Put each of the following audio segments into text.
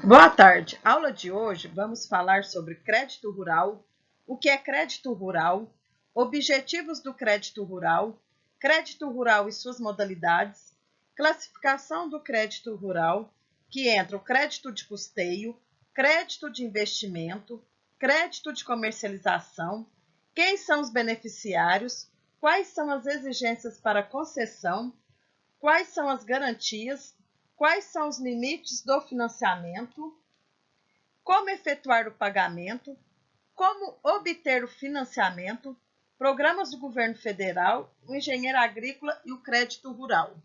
Boa tarde. Aula de hoje vamos falar sobre crédito rural, o que é crédito rural, objetivos do crédito rural e suas modalidades, classificação do crédito rural, que entra o crédito de custeio, crédito de investimento, crédito de comercialização, quem são os beneficiários, quais são as exigências para concessão, quais são as garantias, quais são os limites do financiamento, como efetuar o pagamento, como obter o financiamento, programas do governo federal, o engenheiro agrícola e o crédito rural.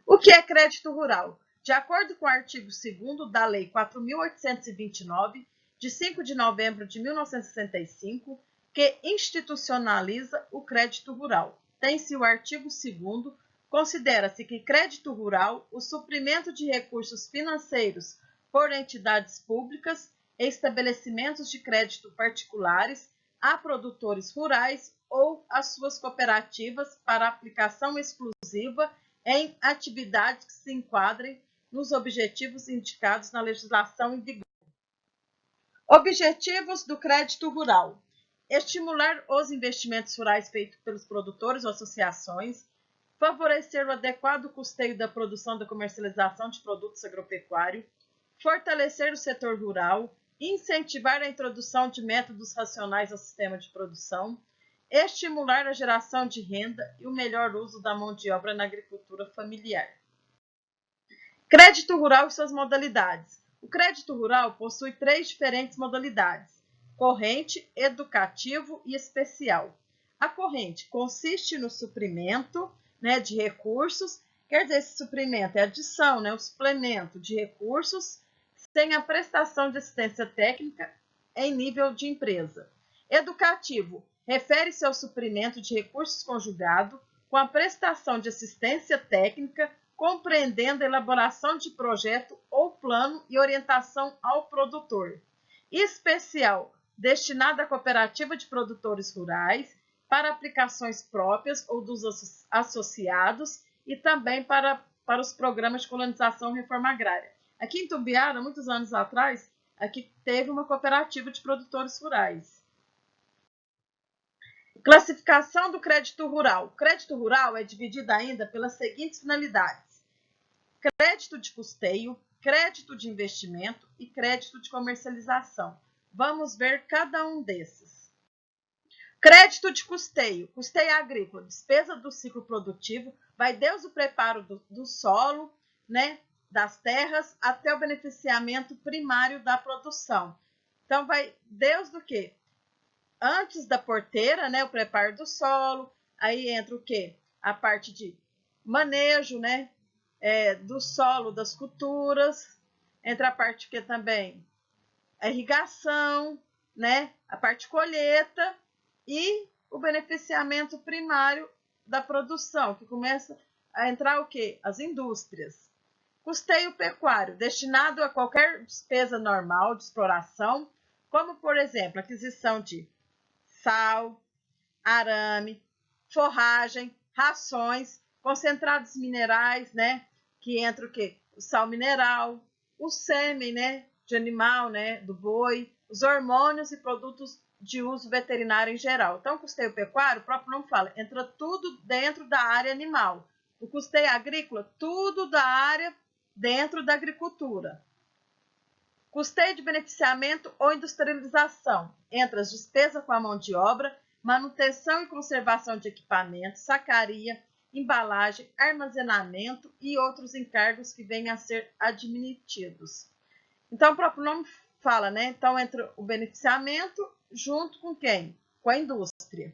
O que é crédito rural? De acordo com o artigo 2º da Lei 4.829, de 5 de novembro de 1965, que institucionaliza o crédito rural. Tem-se o artigo 2º, considera-se que crédito rural o suprimento de recursos financeiros por entidades públicas e estabelecimentos de crédito particulares a produtores rurais ou às suas cooperativas para aplicação exclusiva em atividades que se enquadrem nos objetivos indicados na legislação em vigor. Objetivos do crédito rural: estimular os investimentos rurais feitos pelos produtores ou associações, favorecer o adequado custeio da produção e da comercialização de produtos agropecuários, fortalecer o setor rural, incentivar a introdução de métodos racionais ao sistema de produção, estimular a geração de renda e o melhor uso da mão de obra na agricultura familiar. Crédito rural e suas modalidades. O crédito rural possui 3 diferentes modalidades: corrente, educativo e especial. A corrente consiste no suprimento de recursos, quer dizer, esse suprimento é a adição, o suplemento de recursos sem a prestação de assistência técnica em nível de empresa. Educativo refere-se ao suprimento de recursos conjugado com a prestação de assistência técnica, compreendendo a elaboração de projeto ou plano e orientação ao produtor. Especial, destinado à cooperativa de produtores rurais, para aplicações próprias ou dos associados e também para os programas de colonização e reforma agrária. Aqui em Tumbiara, muitos anos atrás, aqui teve uma cooperativa de produtores rurais. Classificação do crédito rural. O crédito rural é dividido ainda pelas seguintes finalidades: crédito de custeio, crédito de investimento e crédito de comercialização. Vamos ver cada um desses. Crédito de custeio. Custeio agrícola, despesa do ciclo produtivo, vai desde o preparo do solo, das terras, até o beneficiamento primário da produção. Então, vai desde o quê? Antes da porteira, o preparo do solo, aí entra o quê? A parte de manejo, do solo, das culturas, entra a parte que também a irrigação, a parte colheita e o beneficiamento primário da produção, que começa a entrar o quê? As indústrias. Custeio pecuário, destinado a qualquer despesa normal de exploração, como, por exemplo, aquisição de sal, arame, forragem, rações, concentrados minerais, que entra o quê? O sal mineral, o sêmen, de animal, do boi, os hormônios e produtos de uso veterinário em geral. Então, o custeio pecuário, o próprio nome fala, entra tudo dentro da área animal. O custeio agrícola, tudo da área dentro da agricultura. Custeio de beneficiamento ou industrialização, entra as despesas com a mão de obra, manutenção e conservação de equipamentos, sacaria, embalagem, armazenamento e outros encargos que venham a ser admitidos. Então, o próprio nome fala, Então, entra o beneficiamento junto com quem? Com a indústria.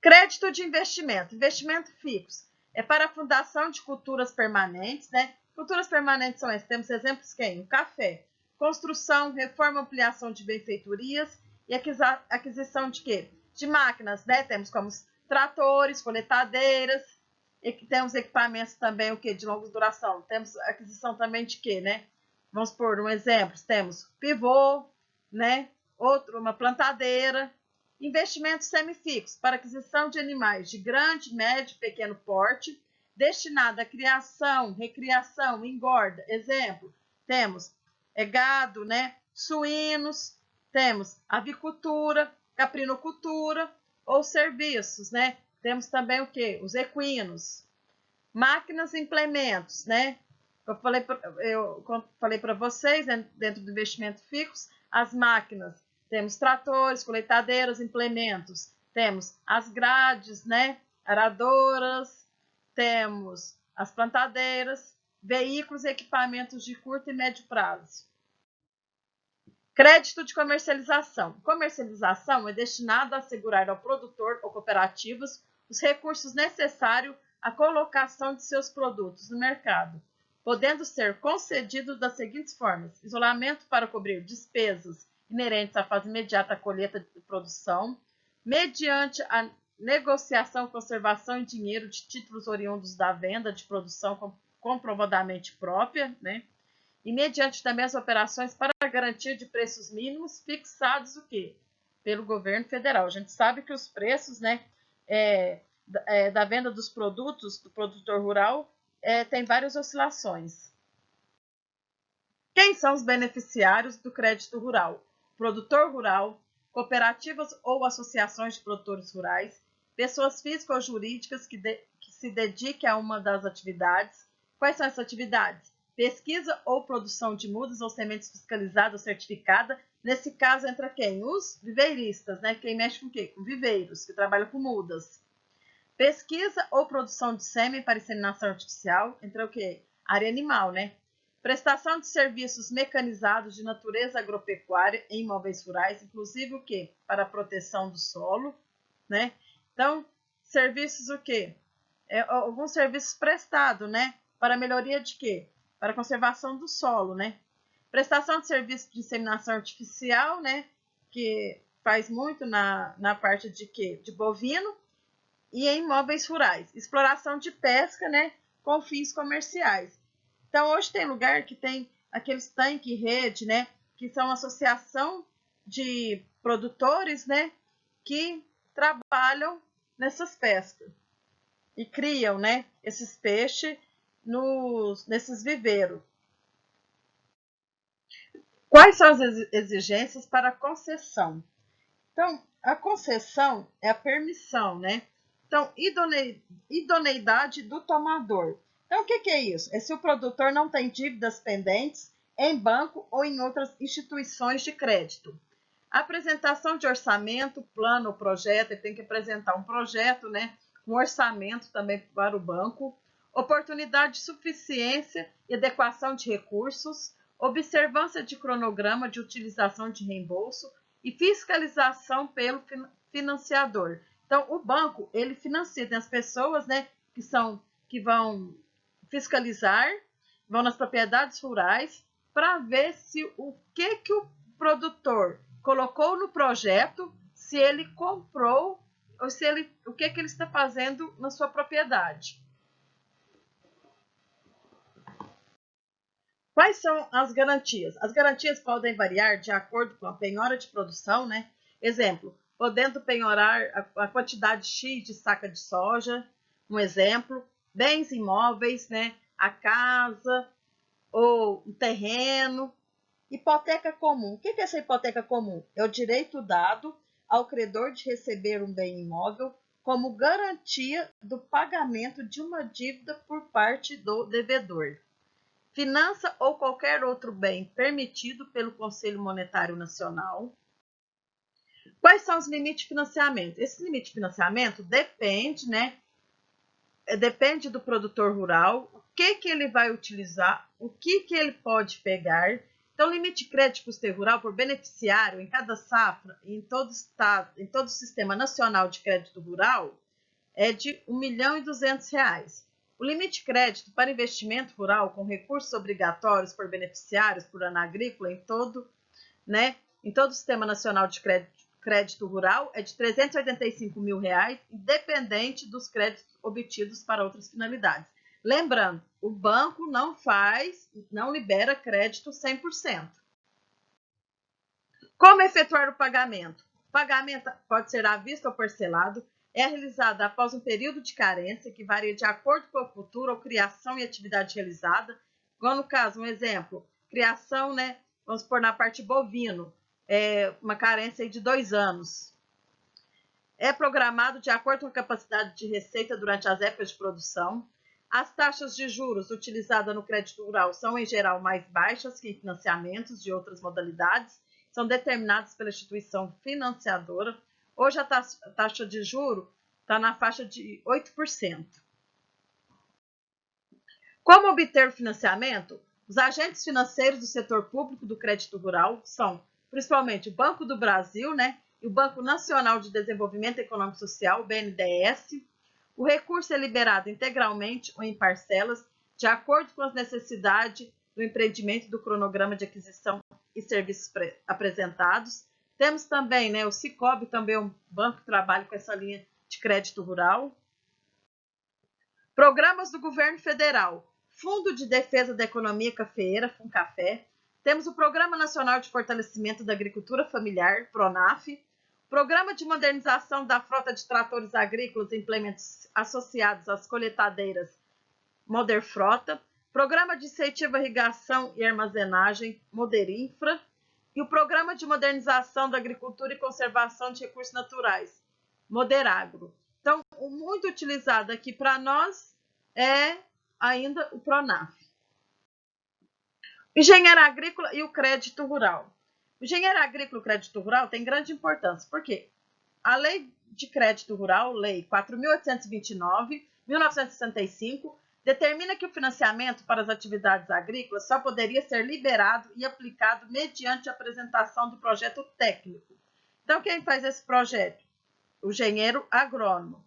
Crédito de investimento. Investimento fixo. É para a fundação de culturas permanentes, Culturas permanentes são essas. Temos exemplos quem? O café. Construção, reforma, ampliação de benfeitorias e aquisição de quê? De máquinas, Temos como tratores, coletadeiras, e temos equipamentos também, o quê? De longa duração. Temos aquisição também de quê, Vamos por um exemplo, temos pivô, Outro, uma plantadeira. Investimentos semifixos para aquisição de animais de grande, médio e pequeno porte, destinada à criação, recriação, engorda. Exemplo, temos gado, né? Suínos, temos avicultura, caprinocultura ou serviços, né? Temos também o quê? Os equinos. Máquinas e implementos, né? Eu falei para vocês, né, dentro do investimento fixo, as máquinas. Temos tratores, colheitadeiras, implementos. Temos as grades, né? Aradoras. Temos as plantadeiras, veículos e equipamentos de curto e médio prazo. Crédito de comercialização. Comercialização é destinado a assegurar ao produtor ou cooperativas os recursos necessários à colocação de seus produtos no mercado, podendo ser concedido das seguintes formas: isolamento para cobrir despesas inerentes à fase imediata da colheita e produção, mediante a negociação, conservação em dinheiro de títulos oriundos da venda de produção comprovadamente própria, né? E mediante também as operações para a garantia de preços mínimos fixados o quê? Pelo governo federal. A gente sabe que os preços, né, da venda dos produtos do produtor rural tem várias oscilações. Quem são os beneficiários do crédito rural? Produtor rural, cooperativas ou associações de produtores rurais, pessoas físicas ou jurídicas que se dediquem a uma das atividades. Quais são essas atividades? Pesquisa ou produção de mudas ou sementes fiscalizadas ou certificada. Nesse caso, entra quem? Os viveiristas, né? Quem mexe com o quê? Com viveiros, que trabalham com mudas. Pesquisa ou produção de sêmen para inseminação artificial. Entra o quê? Área animal, né? Prestação de serviços mecanizados de natureza agropecuária em imóveis rurais, inclusive o quê? Para a proteção do solo, né? Então, serviços o quê? Alguns serviços prestados, né? Para melhoria de quê? Para a conservação do solo, né? Prestação de serviço de inseminação artificial, né? Que faz muito na parte de quê? De bovino e em imóveis rurais. Exploração de pesca, né? Com fins comerciais. Então, hoje tem lugar que tem aqueles tanque rede, né? Que são associação de produtores, né? Que trabalham nessas pescas e criam, né? Esses peixes nesses viveiros. Quais são as exigências para a concessão? Então, a concessão é a permissão, né? Então, idoneidade do tomador. Então, o que é isso? É se o produtor não tem dívidas pendentes em banco ou em outras instituições de crédito. Apresentação de orçamento, plano ou projeto, ele tem que apresentar um projeto, né? Um orçamento também para o banco. Oportunidade de suficiência e adequação de recursos, observância de cronograma de utilização de reembolso e fiscalização pelo financiador. Então, o banco, ele financia, tem as pessoas, né, que vão fiscalizar, vão nas propriedades rurais para ver se o que o produtor colocou no projeto, se ele comprou ou se o que ele está fazendo na sua propriedade. Quais são as garantias? As garantias podem variar de acordo com a penhora de produção, né? Exemplo, podendo penhorar a quantidade X de saca de soja, um exemplo, bens imóveis, né? A casa ou um terreno. Hipoteca comum. O que é essa hipoteca comum? É o direito dado ao credor de receber um bem imóvel como garantia do pagamento de uma dívida por parte do devedor. Finança ou qualquer outro bem permitido pelo Conselho Monetário Nacional. Quais são os limites de financiamento? Esse limite de financiamento depende, né? Depende do produtor rural, o que ele vai utilizar, o que ele pode pegar. Então, o limite de crédito de custeio rural por beneficiário em cada safra, em todo o estado, em todo o Sistema Nacional de Crédito Rural, é de R$ 1.200.000. O limite de crédito para investimento rural com recursos obrigatórios por beneficiários por ano agrícola em todo o Sistema Nacional de Crédito Rural é de R$ 385.000, independente dos créditos obtidos para outras finalidades. Lembrando, o banco não libera crédito 100%. Como efetuar o pagamento? O pagamento pode ser à vista ou parcelado, é realizada após um período de carência que varia de acordo com a cultura ou criação e atividade realizada, igual no caso, um exemplo, criação, né, vamos supor na parte bovino, uma carência de 2 anos. É programado de acordo com a capacidade de receita durante as épocas de produção. As taxas de juros utilizadas no crédito rural são, em geral, mais baixas que em financiamentos de outras modalidades, são determinadas pela instituição financiadora. Hoje, a taxa de juros está na faixa de 8%. Como obter o financiamento? Os agentes financeiros do setor público do crédito rural são, principalmente, o Banco do Brasil, né, e o Banco Nacional de Desenvolvimento Econômico e Social, o BNDES. O recurso é liberado integralmente ou em parcelas, de acordo com as necessidades do empreendimento e do cronograma de aquisição e serviços apresentados. Temos também, né, o Sicob, também um banco que trabalha com essa linha de crédito rural. Programas do governo federal. Fundo de Defesa da Economia Cafeeira, FUNCAFé. Temos o Programa Nacional de Fortalecimento da Agricultura Familiar, PRONAF. Programa de Modernização da Frota de Tratores Agrícolas e Implementos Associados às Colheitadeiras, Moderfrota. Programa de Incentivo à Irrigação e Armazenagem, Moderinfra. E o Programa de Modernização da Agricultura e Conservação de Recursos Naturais, Moderagro. Então, o muito utilizado aqui para nós é ainda o PRONAF. Engenheiro agrícola e o crédito rural. O engenheiro agrícola e o crédito rural tem grande importância, porque a Lei de Crédito Rural, Lei 4.829, 1965, determina que o financiamento para as atividades agrícolas só poderia ser liberado e aplicado mediante a apresentação do projeto técnico. Então, quem faz esse projeto? O engenheiro agrônomo.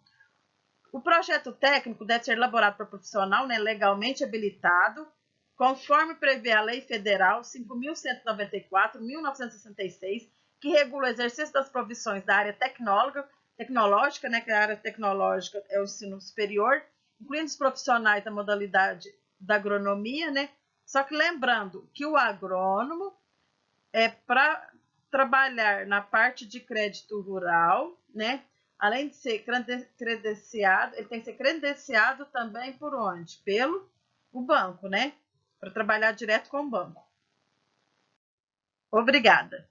O projeto técnico deve ser elaborado por profissional, né, legalmente habilitado, conforme prevê a Lei Federal 5.194, 1966, que regula o exercício das profissões da área tecnológica, né, que a área tecnológica é o ensino superior, incluindo os profissionais da modalidade da agronomia, né? Só que lembrando que o agrônomo é para trabalhar na parte de crédito rural, né? Além de ser credenciado, ele tem que ser credenciado também por onde? Pelo o banco, né? Para trabalhar direto com o banco. Obrigada.